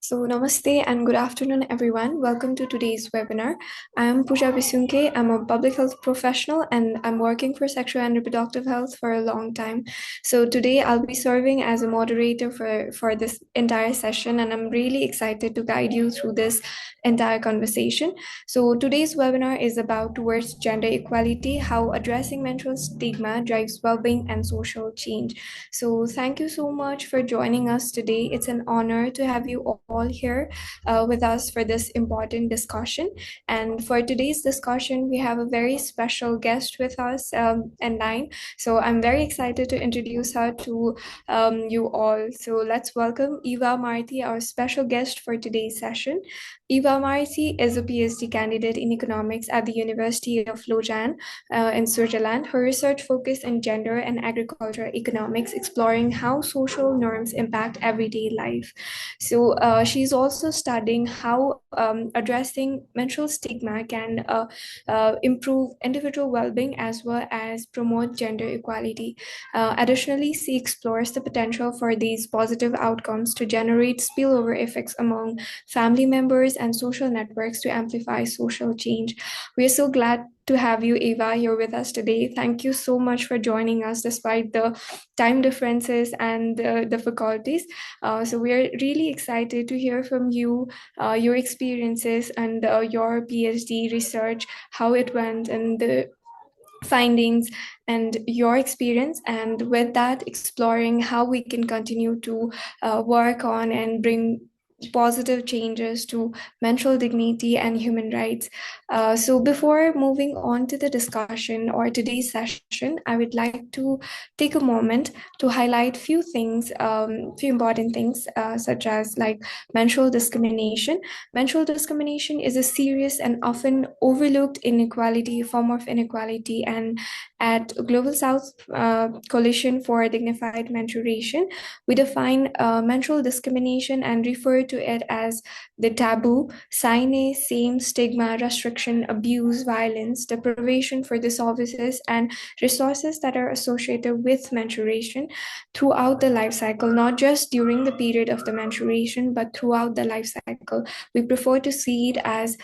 So, namaste and good afternoon, everyone. Welcome to today's webinar. I am Puja Bisunke. I'm a public health professional and I'm working for sexual and reproductive health for a long time. So, today I'll be serving as a moderator for this entire session, and I'm really excited to guide you through this entire conversation. So, today's webinar is about towards gender equality, how addressing menstrual stigma drives well-being and social change. So, thank you so much for joining us today. It's an honor to have you all here with us for this important discussion. And for today's discussion, we have a very special guest with us online. So I'm very excited to introduce her to you all. So let's welcome Eva Marti, our special guest for today's session. Eva Marti is a PhD candidate in economics at the University of Lausanne in Switzerland. Her research focused on gender and agriculture economics, exploring how social norms impact everyday life. So she's also studying how addressing menstrual stigma can improve individual well-being as well as promote gender equality. Additionally, she explores the potential for these positive outcomes to generate spillover effects among family members and social networks to amplify social change. We are so glad to have you, Eva, here with us today. Thank you so much for joining us despite the time differences and the difficulties. So we are really excited to hear from you, your experiences and your PhD research, how it went and the findings and your experience, and with that exploring how we can continue to work on and bring positive changes to menstrual dignity and human rights. So before moving on to the discussion or today's session, I would like to take a moment to highlight few things, few important things, such as like menstrual discrimination. Menstrual discrimination is a serious and often overlooked form of inequality, and at Global South Coalition for Dignified Menstruation, we define menstrual discrimination and refer to it as the taboo, sine, same, stigma, restriction, abuse, violence, deprivation for the services and resources that are associated with menstruation throughout the life cycle, not just during the period of the menstruation, but throughout the life cycle. We prefer to see it as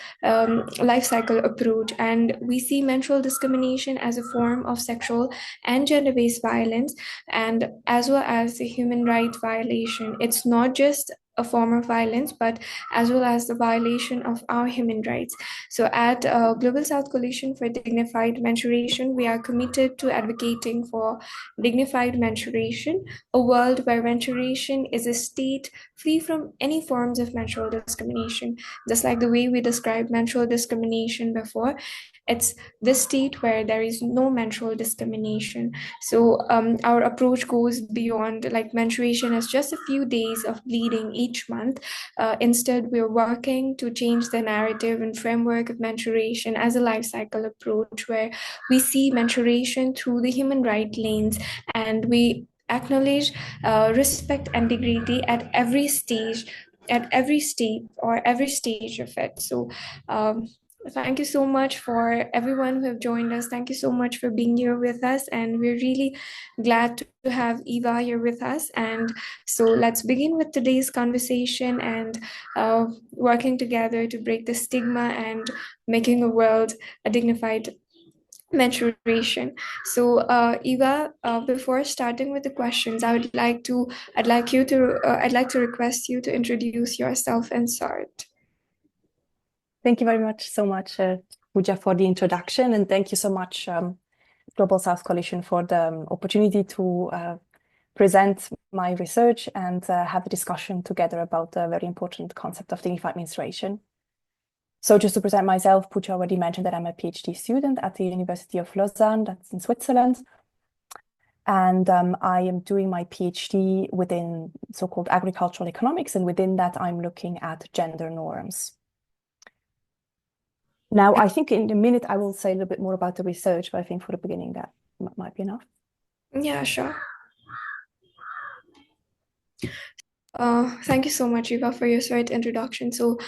life cycle approach, and we see menstrual discrimination as a form of sexual and gender-based violence, and as well as a human rights violation. It's not just a form of violence, but as well as the violation of our human rights. So at Global South Coalition for Dignified Menstruation, we are committed to advocating for dignified menstruation, a world where menstruation is a state free from any forms of menstrual discrimination. Just like the way we described menstrual discrimination before, it's this state where there is no menstrual discrimination. So our approach goes beyond like menstruation as just a few days of bleeding each month. Instead, we're working to change the narrative and framework of menstruation as a life cycle approach, where we see menstruation through the human right lens, and we acknowledge respect and dignity at every stage, at every step or every stage of it. So thank you so much for everyone who have joined us. Thank you so much for being here with us, and we're really glad to have Eva here with us. And so let's begin with today's conversation and working together to break the stigma and making a world a dignified menstruation. So Eva, before starting with the questions, I'd like to request you to introduce yourself and start. Thank you very much Puja, for the introduction, and thank you so much Global South Coalition for the opportunity to present my research and have a discussion together about the very important concept of dignified menstruation. So just to present myself, Puja already mentioned that I'm a PhD student at the University of Lausanne, that's in Switzerland. And I am doing my PhD within so-called agricultural economics, and within that I'm looking at gender norms. Now, I think in a minute I will say a little bit more about the research, but I think for the beginning that might be enough. Yeah, sure. Thank you so much, Eva, for your short introduction. So,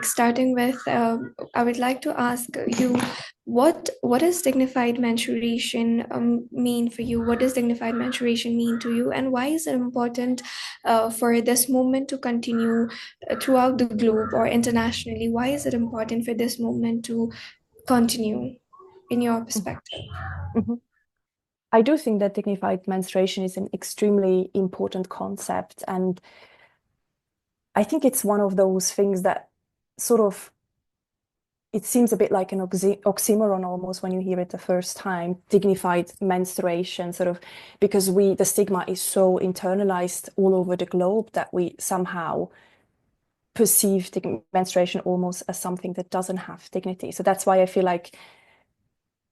starting with, I would like to ask you, what does dignified menstruation mean for you? What does dignified menstruation mean to you, and why is it important for this movement to continue throughout the globe or internationally? Why is it important for this movement to continue, in your perspective? Mhm. I do think that dignified menstruation is an extremely important concept. And I think it's one of those things that sort of, it seems a bit like an oxymoron almost when you hear it the first time, dignified menstruation, sort of, because the stigma is so internalized all over the globe that we somehow perceive menstruation almost as something that doesn't have dignity. So that's why I feel like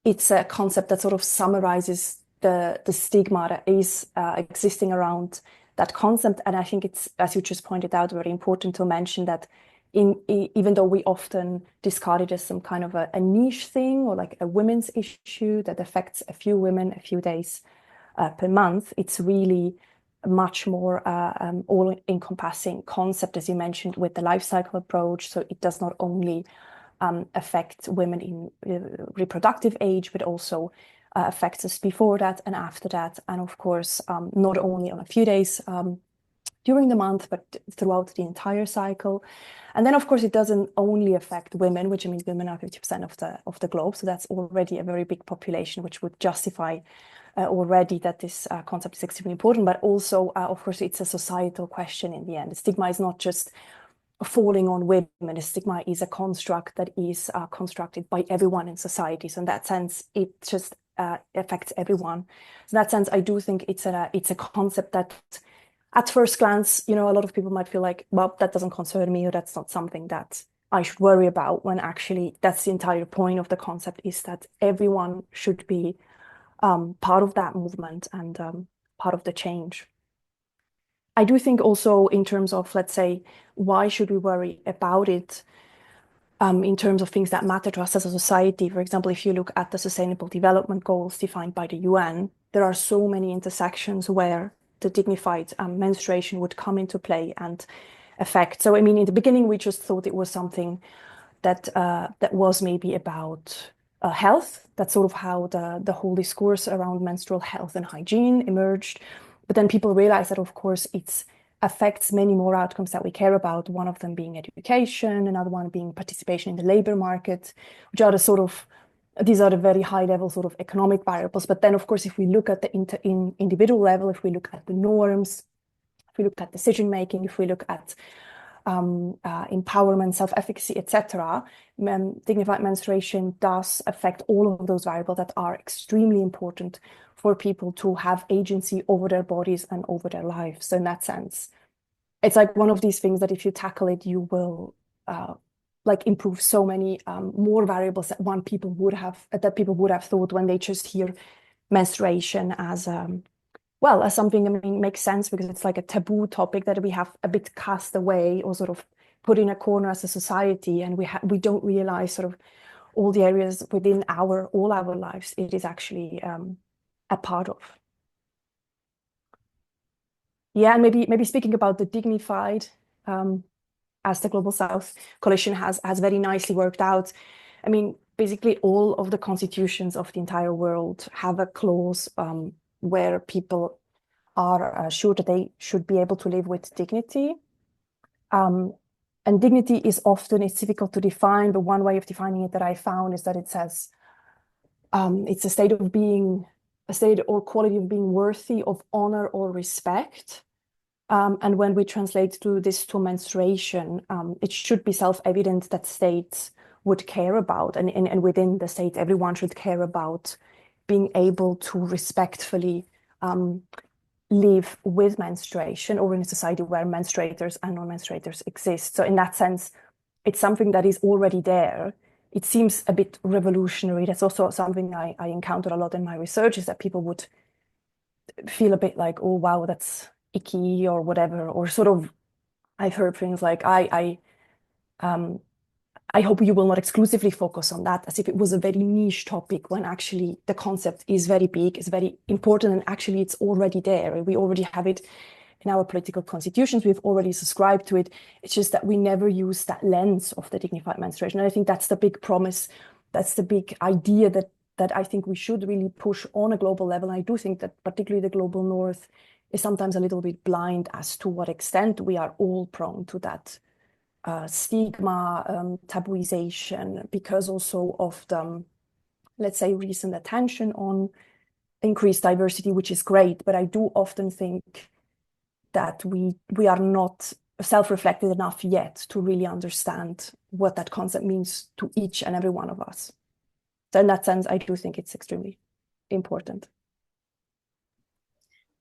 it's a concept that sort of summarizes the stigma that is existing around that concept. And I think it's, as you just pointed out, very important to mention that even though we often discard it as some kind of a niche thing or like a women's issue that affects a few women a few days per month, it's really a much more all-encompassing concept, as you mentioned, with the life cycle approach. So it does not only affect women in reproductive age, but also affects us before that and after that. And of course, not only on a few days during the month, but throughout the entire cycle. And then, of course, it doesn't only affect women, which I mean, women are 50% of the globe. So that's already a very big population, which would justify already that this concept is extremely important. But also, of course, it's a societal question in the end. The stigma is not just falling on women. The stigma is a construct that is constructed by everyone in society. So in that sense, it just affects everyone. So in that sense, I do think it's a concept that at first glance, a lot of people might feel like, well, that doesn't concern me, or that's not something that I should worry about, when actually that's the entire point of the concept, is that everyone should be part of that movement and part of the change. I do think also in terms of, let's say, why should we worry about it in terms of things that matter to us as a society? For example, if you look at the Sustainable Development Goals defined by the UN, there are so many intersections where the dignified menstruation would come into play and affect. So, I mean, in the beginning, we just thought it was something that was maybe about health. That's sort of how the whole discourse around menstrual health and hygiene emerged. But then people realized that, of course, it affects many more outcomes that we care about, one of them being education, another one being participation in the labor market, which are these are the very high level sort of economic variables. But then, of course, if we look at the individual level, if we look at the norms, if we look at decision making, if we look at empowerment, self-efficacy, etc., dignified menstruation does affect all of those variables that are extremely important for people to have agency over their bodies and over their lives. So in that sense, it's like one of these things that if you tackle it, you will improve so many more variables that people would have thought when they just hear menstruation as as something, I mean, makes sense because it's like a taboo topic that we have a bit cast away or sort of put in a corner as a society, and we don't realize sort of all the areas within all our lives it is actually a part of. Yeah, and maybe speaking about the dignified, as the Global South Coalition has very nicely worked out. I mean, basically all of the constitutions of the entire world have a clause where people are sure that they should be able to live with dignity. And dignity it's difficult to define, but one way of defining it that I found is that it says it's a state or quality of being worthy of honor or respect. And when we translate this to menstruation, it should be self-evident that states would care about, and within the state, everyone should care about being able to respectfully live with menstruation, or in a society where menstruators and non-menstruators exist. So in that sense, it's something that is already there. It seems a bit revolutionary. That's also something I encounter a lot in my research, is that people would feel a bit like, oh, wow, that's icky or whatever, or sort of, I've heard things like, I hope you will not exclusively focus on that, as if it was a very niche topic, when actually the concept is very big, is very important, and actually it's already there. We already have it in our political constitutions, we've already subscribed to it. It's just that we never use that lens of the dignified menstruation. And I think that's the big promise. That's the big idea that I think we should really push on a global level. And I do think that particularly the global north is sometimes a little bit blind as to what extent we are all prone to that stigma, tabooization, because also of the, let's say, recent attention on increased diversity, which is great. But I do often think that we are not self-reflected enough yet to really understand what that concept means to each and every one of us. So in that sense, I do think it's extremely important.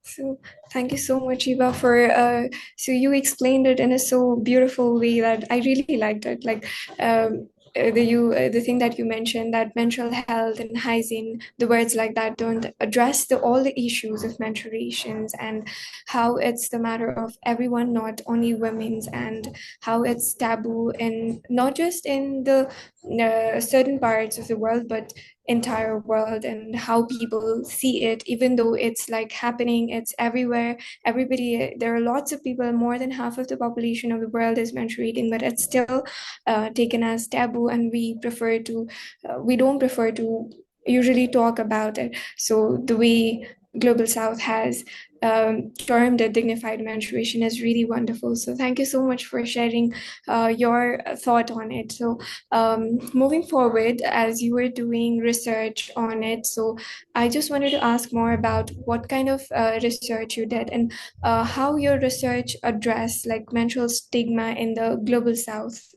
So thank you so much, Eva, for so you explained it in a so beautiful way that I really liked it. Like the thing that you mentioned, that menstrual health and hygiene, the words like that don't address all the issues of menstruations and how it's the matter of everyone, not only women's, and how it's taboo in not just in the certain parts of the world, but entire world, and how people see it, even though it's like happening, it's everywhere. Everybody, there are lots of people, more than half of the population of the world is menstruating, but it's still taken as taboo, and we don't prefer to usually talk about it. So the way Global South has termed it dignified menstruation is really wonderful. So thank you so much for sharing your thought on it. So moving forward, as you were doing research on it, so I just wanted to ask more about what kind of research you did, and how your research addressed like menstrual stigma in the Global South.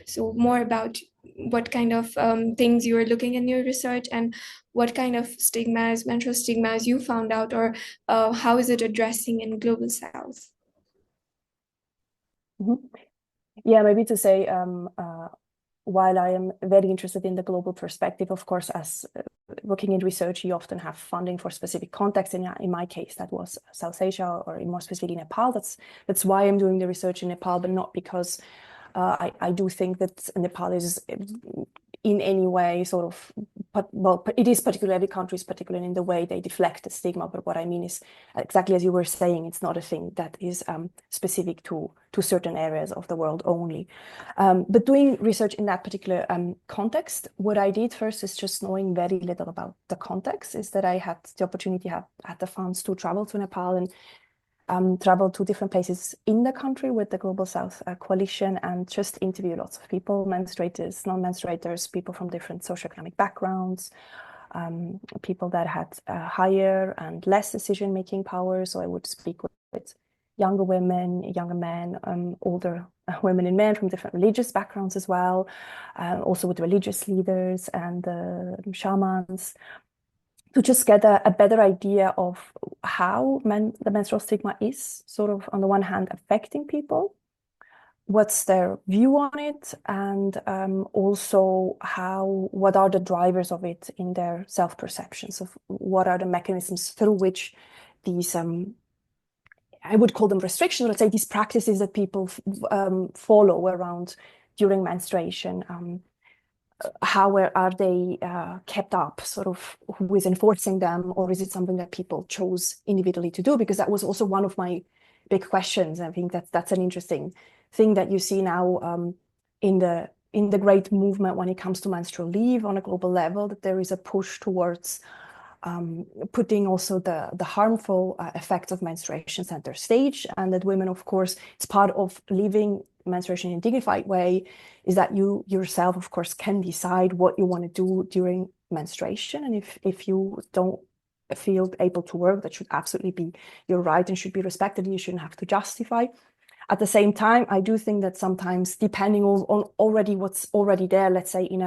So more about what kind of things you were looking in your research, and what kind of stigmas, menstrual stigmas you found out, or how is it addressing in Global South? Mm-hmm. Yeah, maybe to say, while I am very interested in the global perspective, of course, as working in research, you often have funding for specific contexts. And in my case, that was South Asia, or more specifically Nepal. That's why I'm doing the research in Nepal, but not because I do think that Nepal is in any way sort of, but it is particularly, every country is particular in the way they deflect the stigma. But what I mean is, exactly as you were saying, it's not a thing that is specific to certain areas of the world only. But doing research in that particular context, what I did first is, just knowing very little about the context, is that I had the opportunity, had the funds to travel to Nepal and travel to different places in the country with the Global South Coalition, and just interview lots of people, menstruators, non-menstruators, people from different socioeconomic backgrounds, people that had higher and less decision-making power. So I would speak with younger women, younger men, older women and men from different religious backgrounds as well, also with religious leaders and shamans, to just get a better idea of how the menstrual stigma is sort of, on the one hand, affecting people, what's their view on it, and also what are the drivers of it in their self-perceptions of what are the mechanisms through which these, I would call them restrictions, let's say these practices that people follow around during menstruation, how are they kept up, sort of who is enforcing them, or is it something that people chose individually to do? Because that was also one of my big questions. I think that's an interesting thing that you see now in the great movement when it comes to menstrual leave on a global level, that there is a push towards putting also the harmful effects of menstruation center stage, and that women, of course, it's part of living menstruation in a dignified way, is that you yourself, of course, can decide what you want to do during menstruation. And if you don't feel able to work, that should absolutely be your right and should be respected, and you shouldn't have to justify. At the same time, I do think that sometimes, depending on already what's already there, let's say in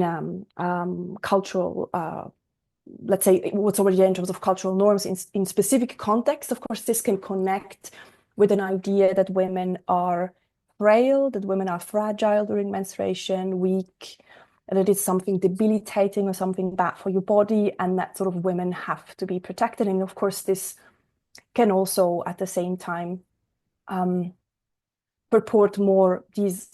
a cultural let's say what's already there in terms of cultural norms in specific context, of course, this can connect with an idea that women are frail, that women are fragile during menstruation, weak, that it's something debilitating or something bad for your body, and that sort of women have to be protected. And of course, this can also, at the same time, purport more these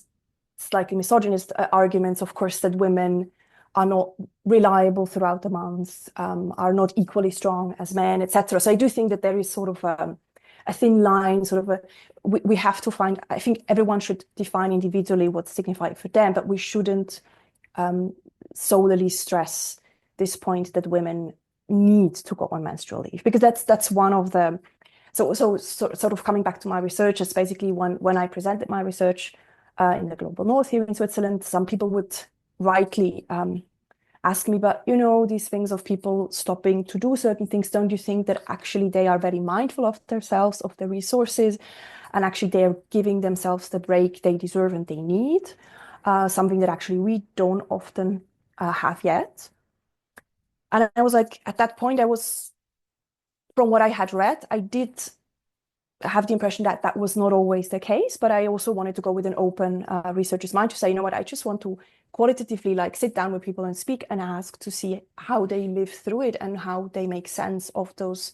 slightly misogynist arguments, of course, that women are not reliable throughout the months, are not equally strong as men, etc. So I do think that there is sort of a thin line, sort of we have to find, I think everyone should define individually what's signified for them, but we shouldn't solely stress this point that women need to go on menstrual leave, because that's one of the, so sort of coming back to my research, it's basically when I presented my research in the global north here in Switzerland, some people would rightly ask me, but these things of people stopping to do certain things, don't you think that actually they are very mindful of themselves, of their resources, and actually they're giving themselves the break they deserve and they need, something that actually we don't often have yet. And I was like, at that point, from what I had read, I did have the impression that that was not always the case, but I also wanted to go with an open researcher's mind to say, what, I just want to qualitatively sit down with people and speak and ask to see how they live through it and how they make sense of those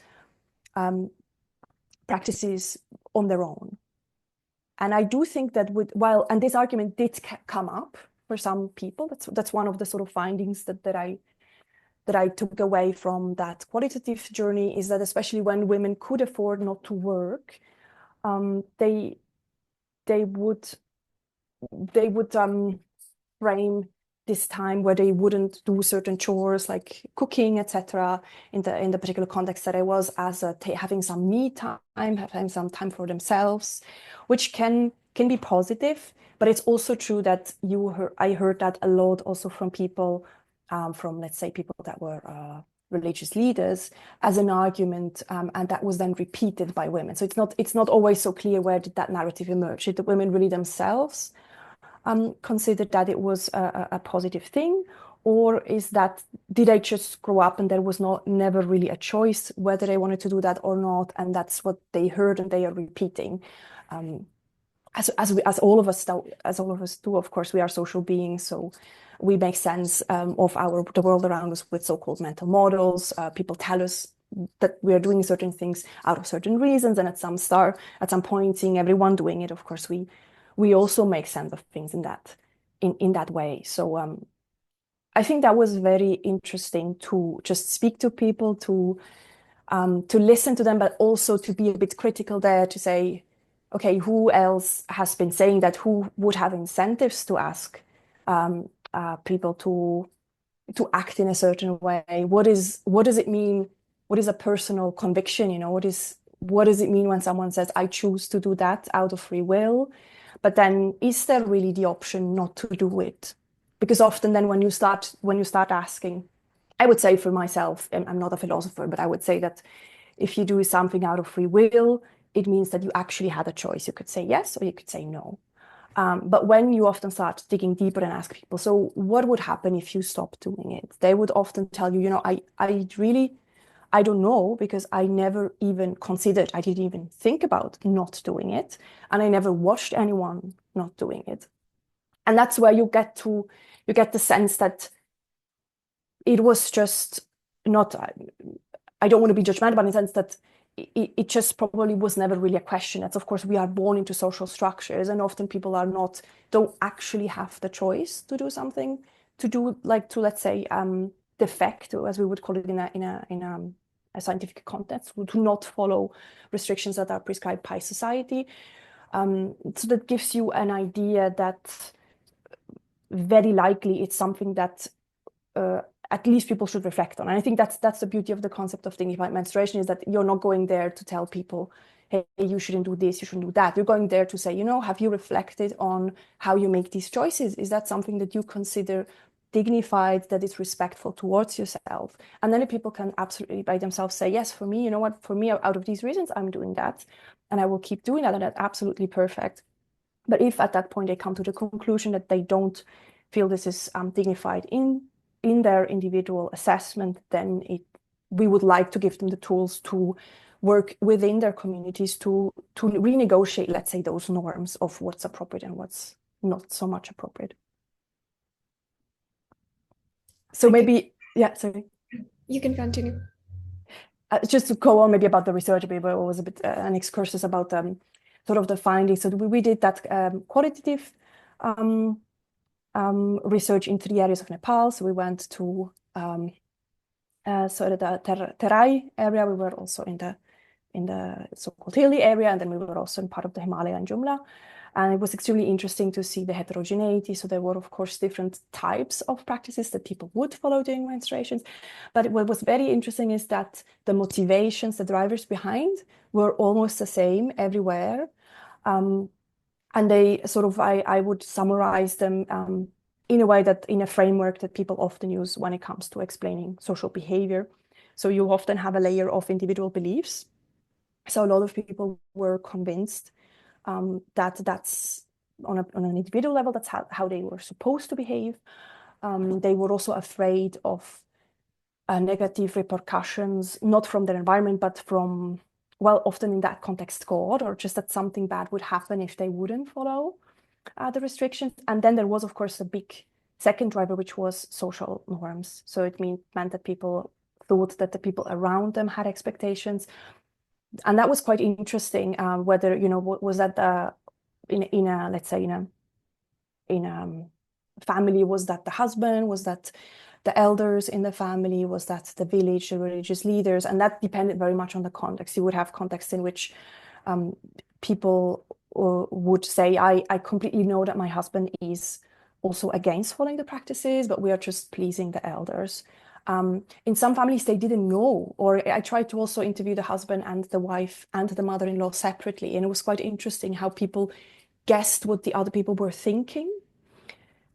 practices on their own. And I do think that and this argument did come up for some people, that's one of the sort of findings that I took away from that qualitative journey, is that especially when women could afford not to work, they would frame this time where they wouldn't do certain chores like cooking, etc., in the particular context that I was, as having some me time, having some time for themselves, which can be positive. But it's also true that I heard that a lot also from people, from, let's say, people that were religious leaders, as an argument, and that was then repeated by women. So it's not always so clear where did that narrative emerge. Did the women really themselves considered that it was a positive thing, or did they just grow up and there was never really a choice whether they wanted to do that or not, and that's what they heard and they are repeating? As all of us do, of course, we are social beings, so we make sense of the world around us with so-called mental models. People tell us that we are doing certain things out of certain reasons, and at some point, seeing everyone doing it, of course, we also make sense of things in that way. So I think that was very interesting to just speak to people, to listen to them, but also to be a bit critical there, to say, okay, who else has been saying that? Who would have incentives to ask people to act in a certain way? What does it mean? What is a personal conviction? What does it mean when someone says, I choose to do that out of free will? But then is there really the option not to do it? Because often then when you start asking, I would say for myself, and I'm not a philosopher, but I would say that if you do something out of free will, it means that you actually had a choice. You could say yes, or you could say no. But when you often start digging deeper and ask people, so what would happen if you stopped doing it? They would often tell you, I don't know, because I never even considered, I didn't even think about not doing it. And I never watched anyone not doing it. And that's where you get the sense that it was just not, I don't want to be judgmental, but in the sense that it just probably was never really a question. That's, of course, we are born into social structures, and often people don't actually have the choice to do something, let's say, defect, or as we would call it in a scientific context, to not follow restrictions that are prescribed by society. So that gives you an idea that very likely it's something that at least people should reflect on. And I think that's the beauty of the concept of thinking about menstruation, is that you're not going there to tell people, hey, you shouldn't do this, you shouldn't do that. You're going there to say, have you reflected on how you make these choices? Is that something that you consider dignified, that is respectful towards yourself? And then the people can absolutely by themselves say, yes, for me, for me, out of these reasons, I'm doing that, and I will keep doing that, and that's absolutely perfect. But if at that point they come to the conclusion that they don't feel this is dignified in their individual assessment, then we would like to give them the tools to work within their communities to renegotiate, let's say, those norms of what's appropriate and what's not so much appropriate. So maybe, yeah, sorry. You can continue. Just to go on maybe about the research, maybe it was a bit an excursus about sort of the findings. So we did that qualitative research in 3 areas of Nepal. So we went to the Terai area. We were also in the the so-called hilly area, and then we were also in part of the Himalaya and Jumla. And it was extremely interesting to see the heterogeneity. So there were, of course, different types of practices that people would follow during menstruations. But what was very interesting is that the motivations, the drivers behind were almost the same everywhere. And they sort of, I would summarize them in a way that, in a framework that people often use when it comes to explaining social behavior. So you often have a layer of individual beliefs. So a lot of people were convinced that that's on an individual level, that's how they were supposed to behave. They were also afraid of negative repercussions, not from their environment, but from, well, often in that context, God, or just that something bad would happen if they wouldn't follow the restrictions. And then there was, of course, a big second driver, which was social norms. So it meant that people thought that the people around them had expectations. And that was quite interesting, whether, was that in a, let's say, in a family, was that the husband, was that the elders in the family, was that the village, the religious leaders? And that depended very much on the context. You would have contexts in which people would say, I completely know that my husband is also against following the practices, but we are just pleasing the elders. In some families, they didn't know, or I tried to also interview the husband and the wife and the mother-in-law separately. And it was quite interesting how people guessed what the other people were thinking.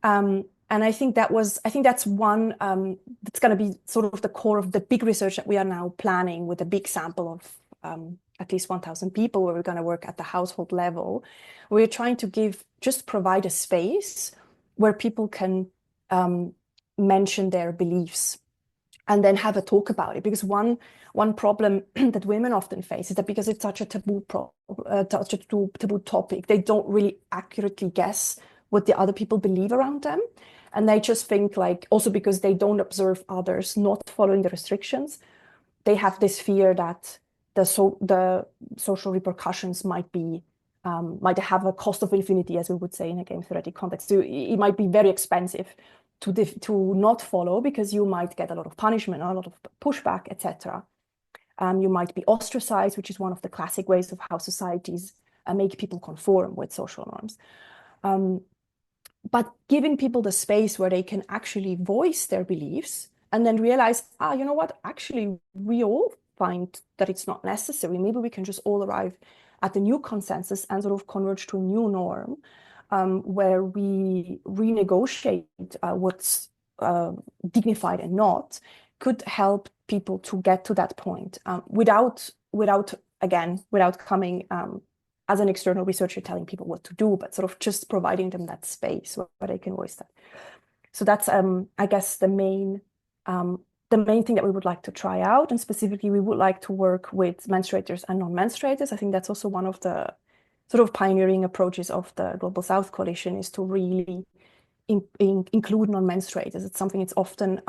And I think that's one that's going to be sort of the core of the big research that we are now planning, with a big sample of at least 1,000 people, where we're going to work at the household level. We're trying to provide a space where people can mention their beliefs and then have a talk about it. Because one problem that women often face is that because it's such a taboo topic, they don't really accurately guess what the other people believe around them. And they just think, like, also because they don't observe others not following the restrictions, they have this fear that the social repercussions might have a cost of infinity, as we would say in a game theoretic context. So it might be very expensive to not follow, because you might get a lot of punishment, a lot of pushback, etc. You might be ostracized, which is one of the classic ways of how societies make people conform with social norms. But giving people the space where they can actually voice their beliefs and then realize, you know what, actually, we all find that it's not necessary. Maybe we can just all arrive at a new consensus and sort of converge to a new norm, where we renegotiate what's dignified and not, could help people to get to that point without coming as an external researcher telling people what to do, but sort of just providing them that space where they can voice that. So that's, I guess, the main thing that we would like to try out. And specifically, we would like to work with menstruators and non-menstruators. I think that's also one of the sort of pioneering approaches of the Global South Coalition, is to really include non-menstruators. It's something it's often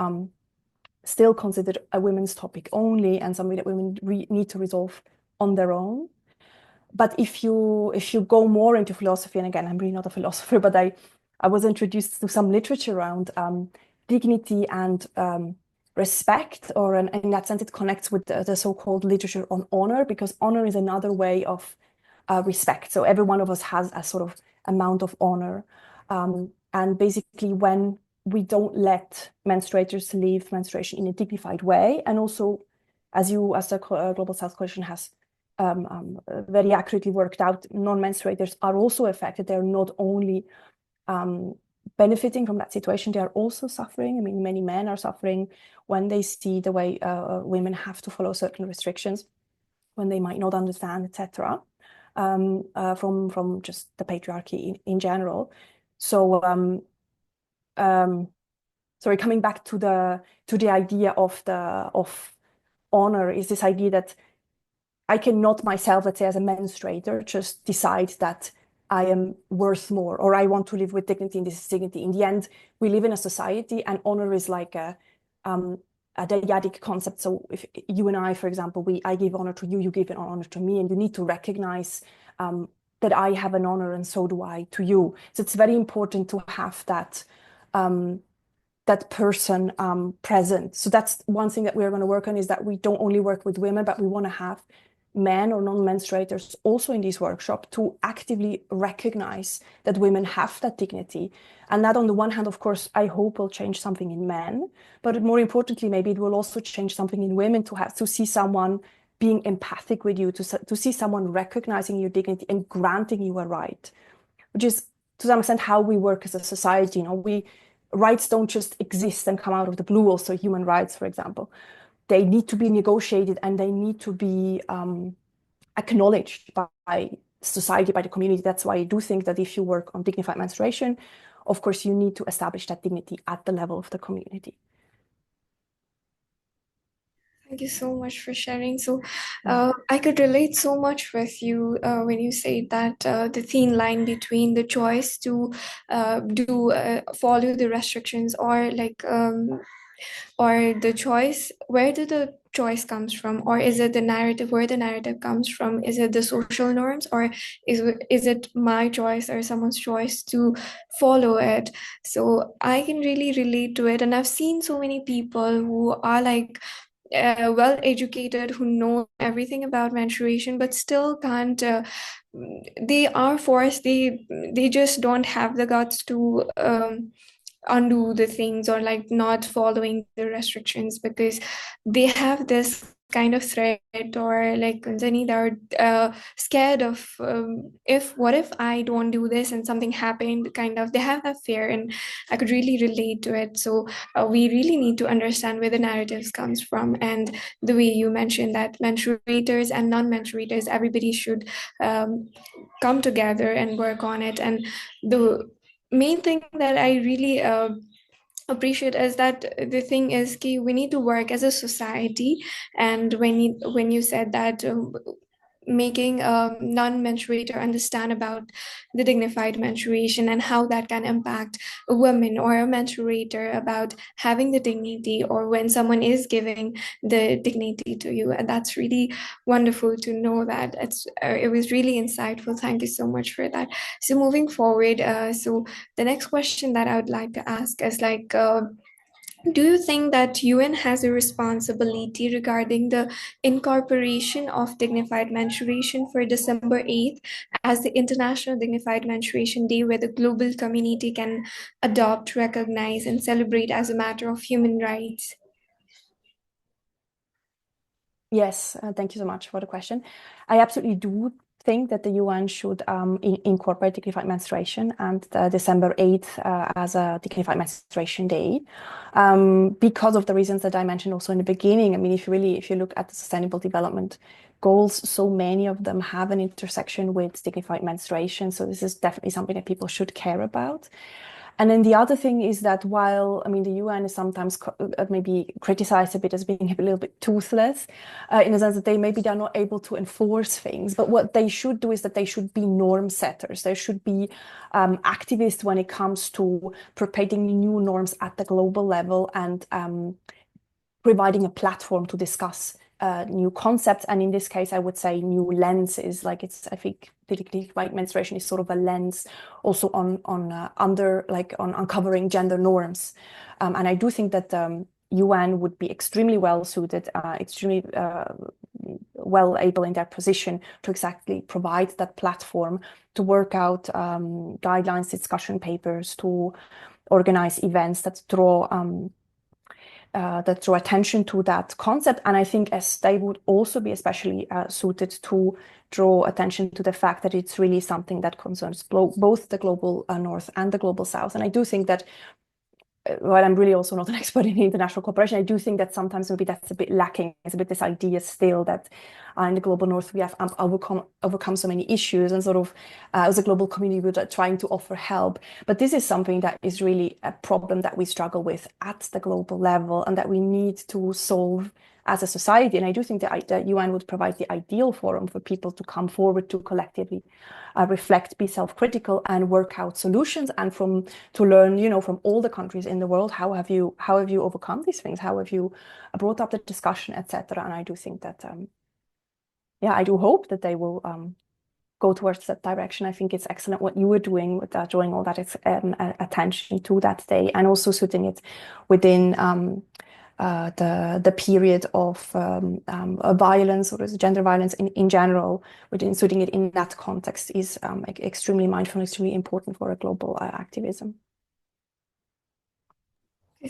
still considered a women's topic only, and something that women need to resolve on their own. But if you go more into philosophy, and again, I'm really not a philosopher, but I was introduced to some literature around dignity and respect, or in that sense, it connects with the so-called literature on honor, because honor is another way of respect. So every one of us has a sort of amount of honor. And basically, when we don't let menstruators live menstruation in a dignified way, and also, as the Global South Coalition has very accurately worked out, non-menstruators are also affected. They're not only benefiting from that situation, they are also suffering. I mean, many men are suffering when they see the way women have to follow certain restrictions, when they might not understand, etc., from just the patriarchy in general. So, sorry, coming back to the idea of honor, is this idea that I cannot myself, let's say as a menstruator, just decide that I am worth more, or I want to live with dignity, and this is dignity. In the end, we live in a society, and honor is like a dyadic concept. So if you and I, for example, I give honor to you, you give an honor to me, and you need to recognize that I have an honor, and so do I to you. So it's very important to have that person present. So that's one thing that we're going to work on, is that we don't only work with women, but we want to have men or non-menstruators also in this workshop to actively recognize that women have that dignity. And that on the one hand, of course, I hope will change something in men, but more importantly, maybe it will also change something in women to see someone being empathic with you, to see someone recognizing your dignity and granting you a right, which is to some extent how we work as a society. Rights don't just exist and come out of the blue. Also human rights, for example, they need to be negotiated and they need to be acknowledged by society, by the community. That's why I do think that if you work on dignified menstruation, of course, you need to establish that dignity at the level of the community. Thank you so much for sharing. So, I could relate so much with you when you say that the thin line between the choice to follow the restrictions or the choice, where did the choice comes from, or is it the narrative, where the narrative comes from? Is it the social norms, or is it my choice or someone's choice to follow it? So I can really relate to it, and I've seen so many people who are like well educated, who know everything about menstruation, but still can't they are forced, they just don't have the guts to undo the things, or like not following the restrictions, because they have this kind of threat, or like they're scared of what if I don't do this and something happened, kind of, they have that fear, and I could really relate to it. So we really need to understand where the narratives comes from, and the way you mentioned that menstruators and non-menstruators, everybody should come together and work on it. And the main thing that I really appreciate is that the thing is we need to work as a society. And when you said that making a non-menstruator understand about the dignified menstruation and how that can impact a woman or a menstruator about having the dignity, or when someone is giving the dignity to you. And that's really wonderful to know that. It was really insightful. Thank you so much for that. So moving forward, so the next question that I would like to ask is like, do you think that UN has a responsibility regarding the incorporation of dignified menstruation for December 8th as the International Dignified Menstruation Day, where the global community can adopt, recognize, and celebrate as a matter of human rights? Yes, thank you so much for the question. I absolutely do think that the UN should incorporate dignified menstruation and December 8th as a dignified menstruation day, because of the reasons that I mentioned also in the beginning. I mean, if you look at the Sustainable Development Goals, so many of them have an intersection with dignified menstruation. So this is definitely something that people should care about. And then the other thing is that while, I mean, the UN is sometimes maybe criticized a bit as being a little bit toothless, in the sense that they're not able to enforce things. But what they should do is that they should be norm setters. They should be activists when it comes to propagating new norms at the global level and providing a platform to discuss new concepts. And in this case, I would say new lenses. Like I think dignified menstruation is sort of a lens also on uncovering gender norms. And I do think that UN would be extremely well suited, extremely well able in their position to exactly provide that platform to work out guidelines, discussion papers, to organize events that draw attention to that concept. And I think as they would also be especially suited to draw attention to the fact that it's really something that concerns both the global North and the global South. And I do think that while I'm really also not an expert in international cooperation, I do think that sometimes maybe that's a bit lacking. It's a bit this idea still that in the global North we have overcome so many issues, and sort of as a global community we're trying to offer help. But this is something that is really a problem that we struggle with at the global level and that we need to solve as a society. And I do think that the UN would provide the ideal forum for people to come forward to collectively reflect, be self-critical, and work out solutions, and to learn, from all the countries in the world, how have you overcome these things? How have you brought up the discussion, etc. And I do think that, I do hope that they will go towards that direction. I think it's excellent what you were doing with drawing all that attention to that day, and also suiting it within the period of violence or gender violence in general, with inserting it in that context is extremely mindful, extremely important for a global activism.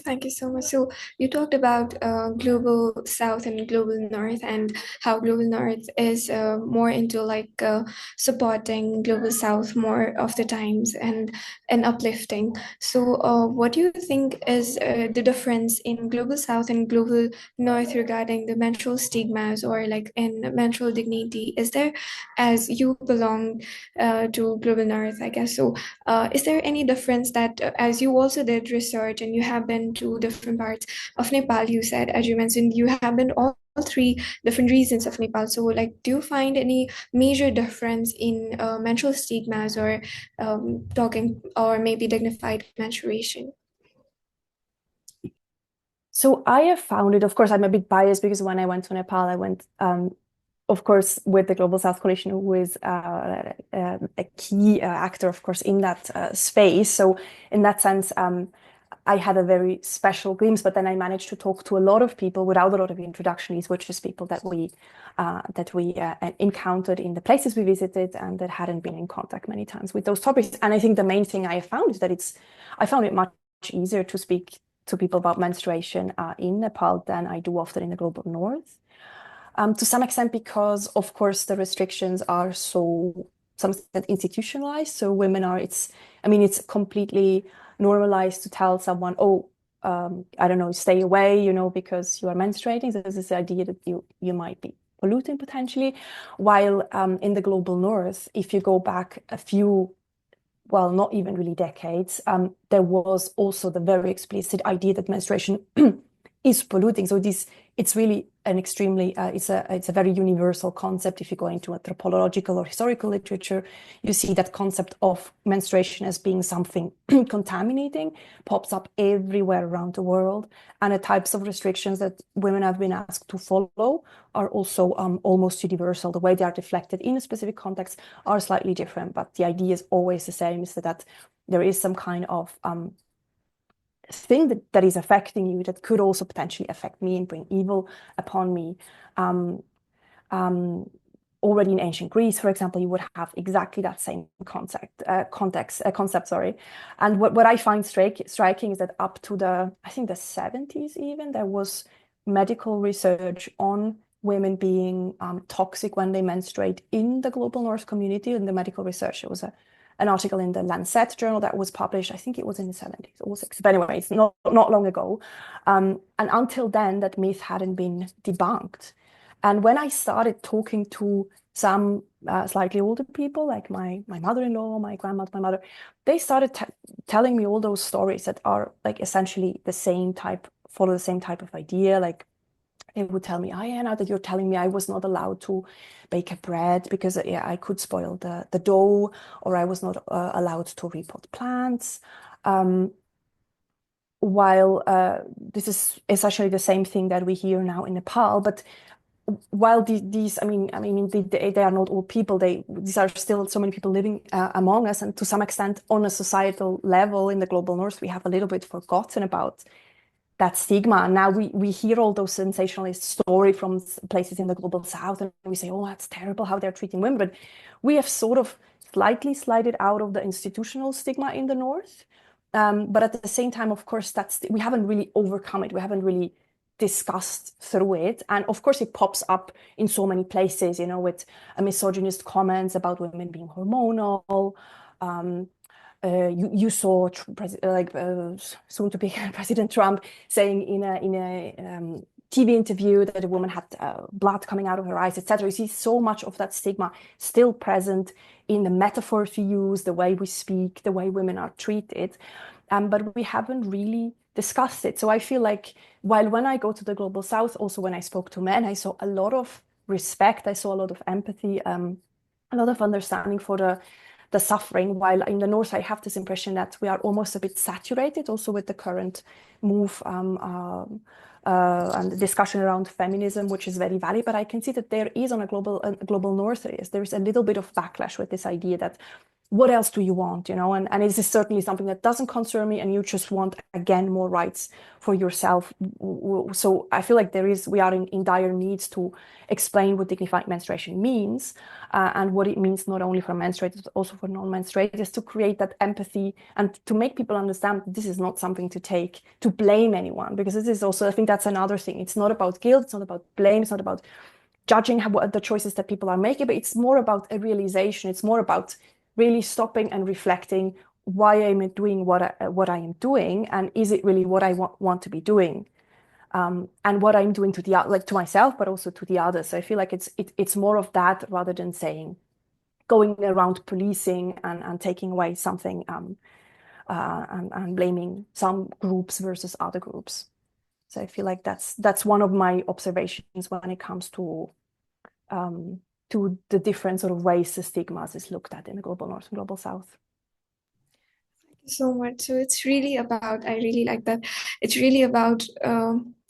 Thank you so much. So you talked about global South and global North, and how global North is more into supporting global South more of the times and uplifting. So what do you think is the difference in global South and global North regarding the menstrual stigmas or like in menstrual dignity? Is there, as you belong to global North, I guess so, is there any difference that, as you also did research and you have been to different parts of Nepal, you said, as you mentioned, you have been all three different regions of Nepal. So, like, do you find any major difference in menstrual stigmas or talking or maybe dignified menstruation? So I have found it, of course, I'm a bit biased because when I went to Nepal, I went, of course, with the Global South Coalition, who is a key actor, of course, in that space. So in that sense, I had a very special glimpse, but then I managed to talk to a lot of people without a lot of introductions, which is people that we encountered in the places we visited and that hadn't been in contact many times with those topics. And I think the main thing I found is that I found it much easier to speak to people about menstruation in Nepal than I do often in the global North. To some extent, because of course the restrictions are so some extent institutionalized. So women are, it's completely normalized to tell someone, oh, I don't know, stay away, because you are menstruating. So there's this idea that you might be polluting potentially. While in the global North, if you go back a few, well, not even really decades, there was also the very explicit idea that menstruation is polluting. So it's really an extremely, it's a very universal concept. If you go into anthropological or historical literature, you see that concept of menstruation as being something contaminating pops up everywhere around the world. And the types of restrictions that women have been asked to follow are also almost universal. The way they are reflected in a specific context are slightly different, but the idea is always the same, is that there is some kind of thing that is affecting you that could also potentially affect me and bring evil upon me. Already in ancient Greece, for example, you would have exactly that same concept. And what I find striking is that up to the 70s even, there was medical research on women being toxic when they menstruate in the global North community. In the medical research, it was an article in the Lancet journal that was published, I think it was in the 70s or 60s, but anyway, it's not long ago. And until then, that myth hadn't been debunked. And when I started talking to some slightly older people, like my mother-in-law, my grandmother, my mother, they started telling me all those stories that are like essentially follow the same type of idea. Like they would tell me, oh yeah, now that you're telling me I was not allowed to bake a bread because I could spoil the dough, or I was not allowed to repot plants. While this is essentially the same thing that we hear now in Nepal, but while these, they are not all people. These are still so many people living among us, and to some extent, on a societal level in the global North, we have a little bit forgotten about that stigma. And now we hear all those sensationalist stories from places in the global South, and we say, oh, that's terrible how they're treating women. But we have sort of slightly slided out of the institutional stigma in the North. But at the same time, of course, we haven't really overcome it. We haven't really discussed through it. And of course, it pops up in so many places, with misogynist comments about women being hormonal. You saw soon to be President Trump saying in a TV interview that a woman had blood coming out of her eyes, etc. You see so much of that stigma still present in the metaphors we use, the way we speak, the way women are treated, but we haven't really discussed it. So I feel like while when I go to the global South, also when I spoke to men, I saw a lot of respect, I saw a lot of empathy, a lot of understanding for the suffering, while in the North I have this impression that we are almost a bit saturated also with the current move and the discussion around feminism, which is very valid. But I can see that there is on a global North, there is a little bit of backlash with this idea that what else do you want, and is this certainly something that doesn't concern me and you just want, again, more rights for yourself? So I feel like we are in dire needs to explain what dignified menstruation means, and what it means not only for menstruators, but also for non-menstruators, to create that empathy and to make people understand that this is not something to blame anyone, because this is also, I think that's another thing. It's not about guilt, it's not about blame, it's not about judging what the choices that people are making, but it's more about a realization. It's more about really stopping and reflecting, why am doing what I am doing, and is it really what I want to be doing, and what I'm doing to myself, but also to the others. So I feel like it's more of that, rather than saying, going around policing and taking away something, and blaming some groups versus other groups. So I feel like that's one of my observations when it comes um, to the different sort of ways the stigmas is looked at in the global north and global south. So much. So it's really about, I really like that. It's really about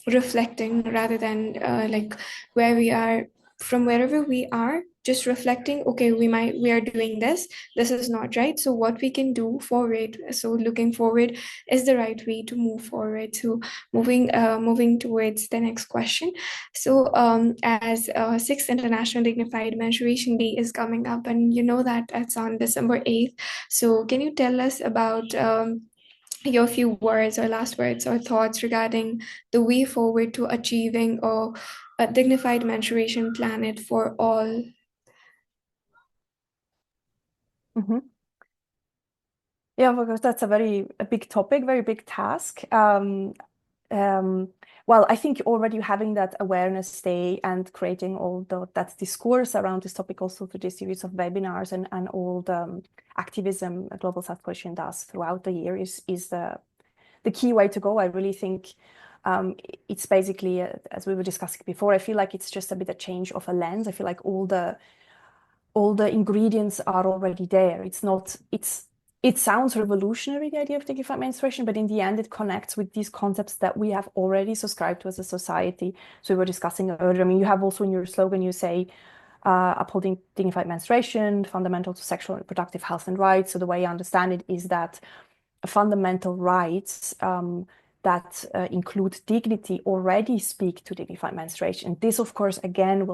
reflecting rather than like where we are, from wherever we are, just reflecting, okay, we are doing this is not right. So what we can do forward. So looking forward is the right way to move forward. So moving towards the next question. So as Sixth International Dignified Menstruation Day is coming up, and you know that it's on December 8th. So, can you tell us about your few words or last words or thoughts regarding the way forward to achieving a dignified menstruation planet for all? Mm-hmm. Yeah, because that's a big topic, very big task. Um, well, I think already having that awareness day and creating that discourse around this topic, also through this series of webinars and all the activism Global South Coalition does throughout the year is the key way to go. I really think it's basically, as we were discussing before, I feel like it's just a bit of change of a lens. I feel like all the ingredients are already there. It sounds revolutionary, the idea of dignified menstruation, but in the end, it connects with these concepts that we have already subscribed to as a society. So we were discussing earlier. I mean, you have also in your slogan, you say, upholding dignified menstruation, fundamental to sexual and reproductive health and rights. So the way I understand it is that fundamental rights that include dignity already speak to dignified menstruation. This, of course, again,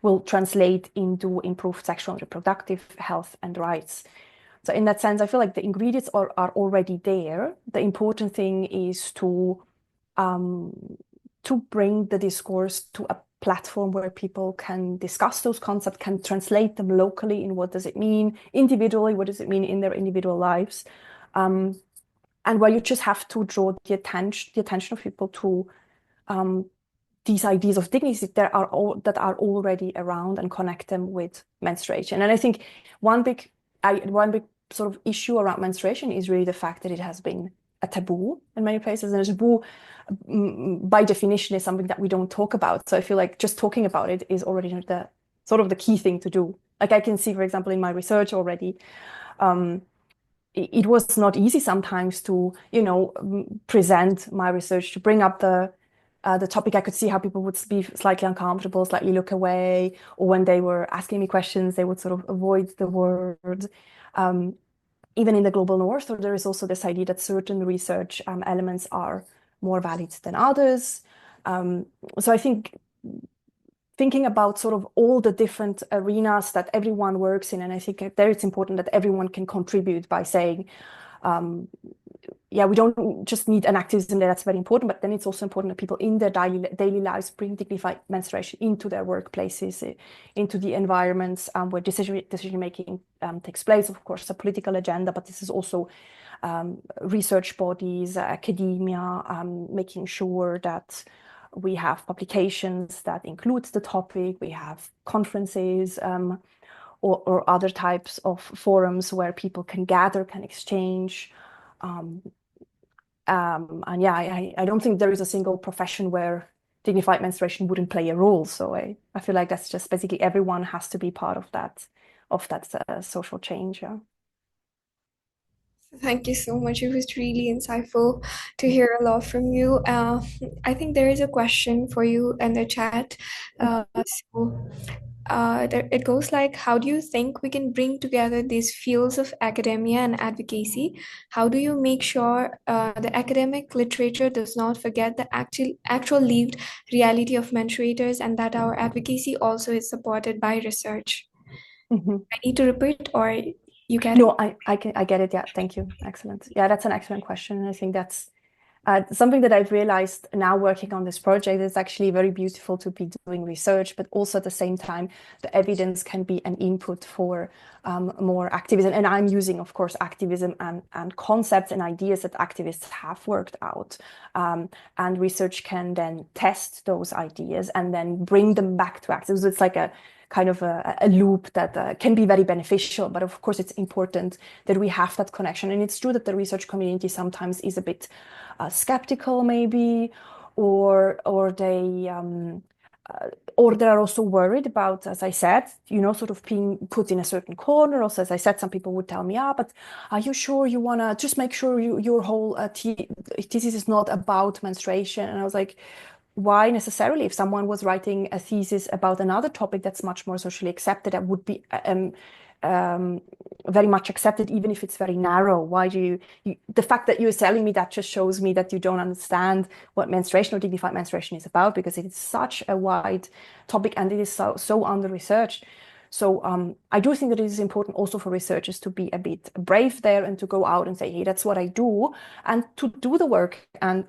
will translate into improved sexual and reproductive health and rights. So in that sense, I feel like the ingredients are already there. The important thing is to bring the discourse to a platform where people can discuss those concepts, can translate them locally in what does it mean, individually, what does it mean in their individual lives. And where you just have to draw the attention of people to these ideas of dignity that are already around, and connect them with menstruation. And I think one big sort of issue around menstruation is really the fact that it has been a taboo in many places, and a taboo by definition is something that we don't talk about. So I feel like just talking about it is already the key thing to do. Like I can see, for example, in my research already, it was not easy sometimes to, present my research, to bring up the topic. I could see how people would be slightly uncomfortable, slightly look away, or when they were asking me questions, they would sort of avoid the word. Even in the global north, there is also this idea that certain research elements are more valid than others. So I think thinking about sort of all the different arenas that everyone works in, and I think there it's important that everyone can contribute by saying, we don't just need an activism there, that's very important, but then it's also important that people in their daily lives bring dignified menstruation into their workplaces, into the environments where decision making takes place. Of course, a political agenda, but this is also research bodies, academia, making sure that we have publications that include the topic, we have conferences, or other types of forums where people can gather, can exchange. I don't think there is a single profession where dignified menstruation wouldn't play a role. So I feel like that's just basically everyone has to be part of that social change. Yeah. Thank you so much. It was really insightful to hear a lot from you. I think there is a question for you in the chat. So it goes like, how do you think we can bring together these fields of academia and advocacy? How do you make sure the academic literature does not forget the actual lived reality of menstruators, and that our advocacy also is supported by research? Mhm. I need to repeat, or you get it? No, I get it. Yeah, thank you. Excellent. Yeah, that's an excellent question. And I think that's something that I've realized now working on this project. It's actually very beautiful to be doing research, but also at the same time, the evidence can be an input for more activism. And I'm using, of course, activism and concepts and ideas that activists have worked out. And research can then test those ideas and then bring them back to activism. So it's like a kind of a loop that can be very beneficial. But of course, it's important that we have that connection. And it's true that the research community sometimes is a bit skeptical, maybe, or they're also worried about, as I said, sort of being put in a certain corner. Also, as I said, some people would tell me, but are you sure you want to just make sure your whole thesis is not about menstruation? And I was like, why necessarily? If someone was writing a thesis about another topic that's much more socially accepted, that would be um, very much accepted, even if it's very narrow. Why do the fact that you're telling me that just shows me that you don't understand what menstruation or dignified menstruation is about, because it is such a wide topic and it is so under-researched. So I do think that it is important also for researchers to be a bit brave there and to go out and say, hey, that's what I do, and to do the work and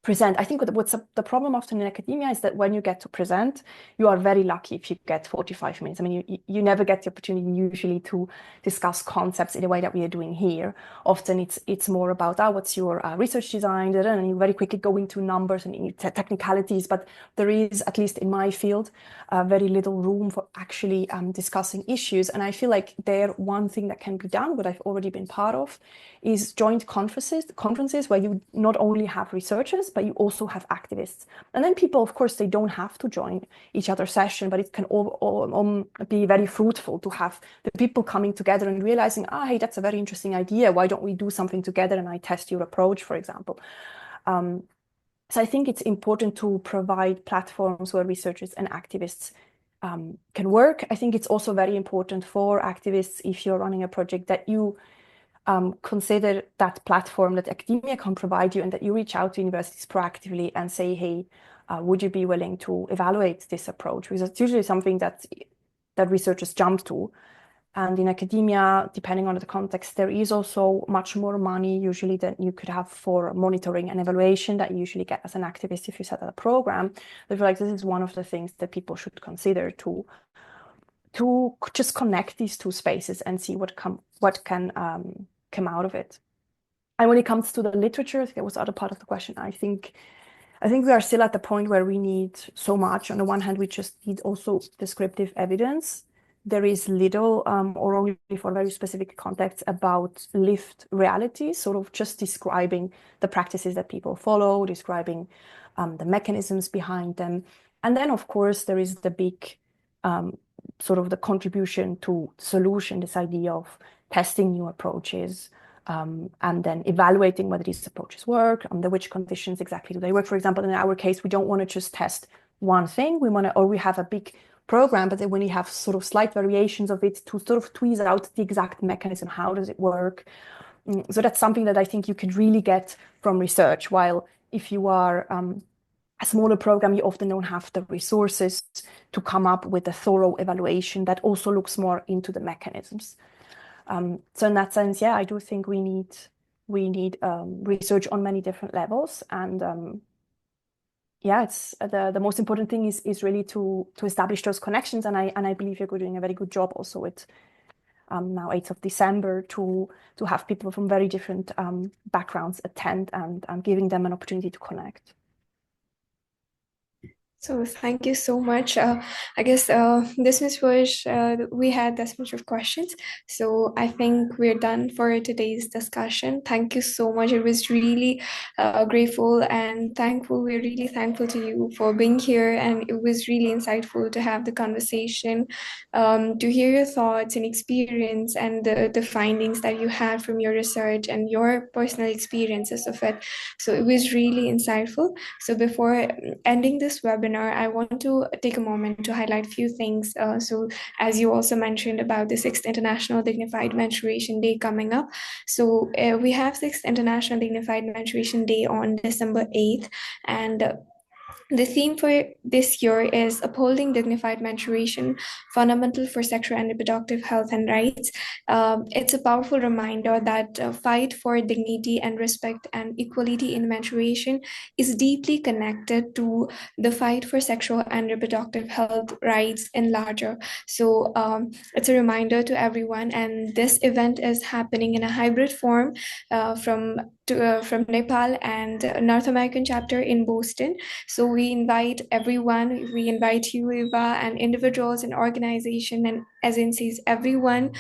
present. I think what's the problem often in academia is that when you get to present, you are very lucky if you get 45 minutes. I mean, you never get the opportunity usually to discuss concepts in the way that we are doing here. Often it's more about, what's your research design, and you very quickly go into numbers and technicalities. But there is, at least in my field, very little room for actually discussing issues. And I feel like one thing that can be done, what I've already been part of, is joint conferences where you not only have researchers, but you also have activists. And then people, of course, they don't have to join each other's session, but it can all be very fruitful to have the people coming together and realizing, hey, that's a very interesting idea. Why don't we do something together and I test your approach, for example. So I think it's important to provide platforms where researchers and activists can work. I think it's also very important for activists, if you're running a project, that you consider that platform that academia can provide you, and that you reach out to universities proactively and say, hey, would you be willing to evaluate this approach? Because it's usually something that researchers jump to. And in academia, depending on the context, there is also much more money usually than you could have for monitoring and evaluation that you usually get as an activist if you set up a program. I feel like this is one of the things that people should consider to just connect these two spaces and see what can come out of it. And when it comes to the literature, that was the other part of the question. I think we are still at the point where we need so much. On the one hand, we just need also descriptive evidence. There is little or only for very specific contexts about lived reality, sort of just describing the practices that people follow, describing the mechanisms behind them. And then, of course, there is the big sort of the contribution to solution, this idea of testing new approaches, and then evaluating whether these approaches work, under which conditions exactly do they work. For example, in our case, we don't want to just test one thing. We have a big program, but then when you have sort of slight variations of it to sort of tweeze out the exact mechanism, how does it work? So that's something that I think you can really get from research. While if you are a smaller program, you often don't have the resources to come up with a thorough evaluation that also looks more into the mechanisms. So in that sense, yeah, I do think we need research on many different levels, and yeah, it's the most important thing is really to establish those connections, and I believe you're doing a very good job also with now 8th of December to have people from very different backgrounds attend and giving them an opportunity to connect. So thank you so much. I guess this was we had this much of questions. So I think we're done for today's discussion. Thank you so much. It was really grateful and thankful. We're really thankful to you for being here, and it was really insightful to have the conversation, to hear your thoughts and experience and the findings that you had from your research and your personal experiences of it. So it was really insightful. So before ending this webinar, webinar, I want to take a moment to highlight a few things. So, as you also mentioned about the 6th International Dignified Menstruation Day coming up. So, we have 6th International Dignified Menstruation Day on December 8th, and the theme for this year is Upholding Dignified Menstruation, Fundamental for Sexual and Reproductive Health and Rights. It's a powerful reminder that fight for dignity and respect and equality in menstruation is deeply connected to the fight for sexual and reproductive health rights in larger. So it's a reminder to everyone, and this event is happening in a hybrid form from Nepal and North American chapter in Boston. So we invite everyone, we invite you, Eva, and individuals and organizations and agencies, everyone,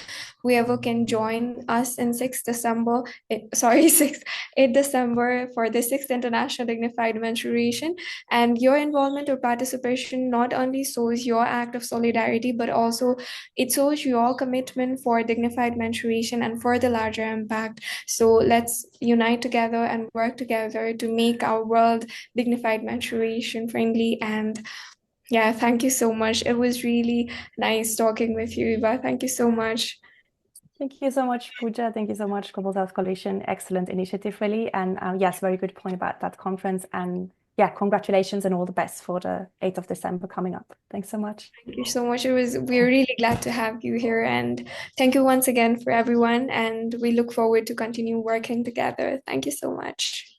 whoever can join us in 6th December, 6th, 8th December for the 6th International Dignified Menstruation. And your involvement or participation not only shows your act of solidarity, but also it shows your commitment for dignified menstruation and for the larger impact. So let's unite together and work together to make our world dignified menstruation friendly. And yeah, thank you so much. It was really nice talking with you, Eva. Thank you so much. Thank you so much, Puja. Thank you so much, Global South Coalition. Excellent initiative, really. And yes, very good point about that conference. And yeah, congratulations and all the best for the 8th of December coming up. Thanks so much. Thank you so much. We're really glad to have you here. And thank you once again for everyone. And we look forward to continue working together. Thank you so much.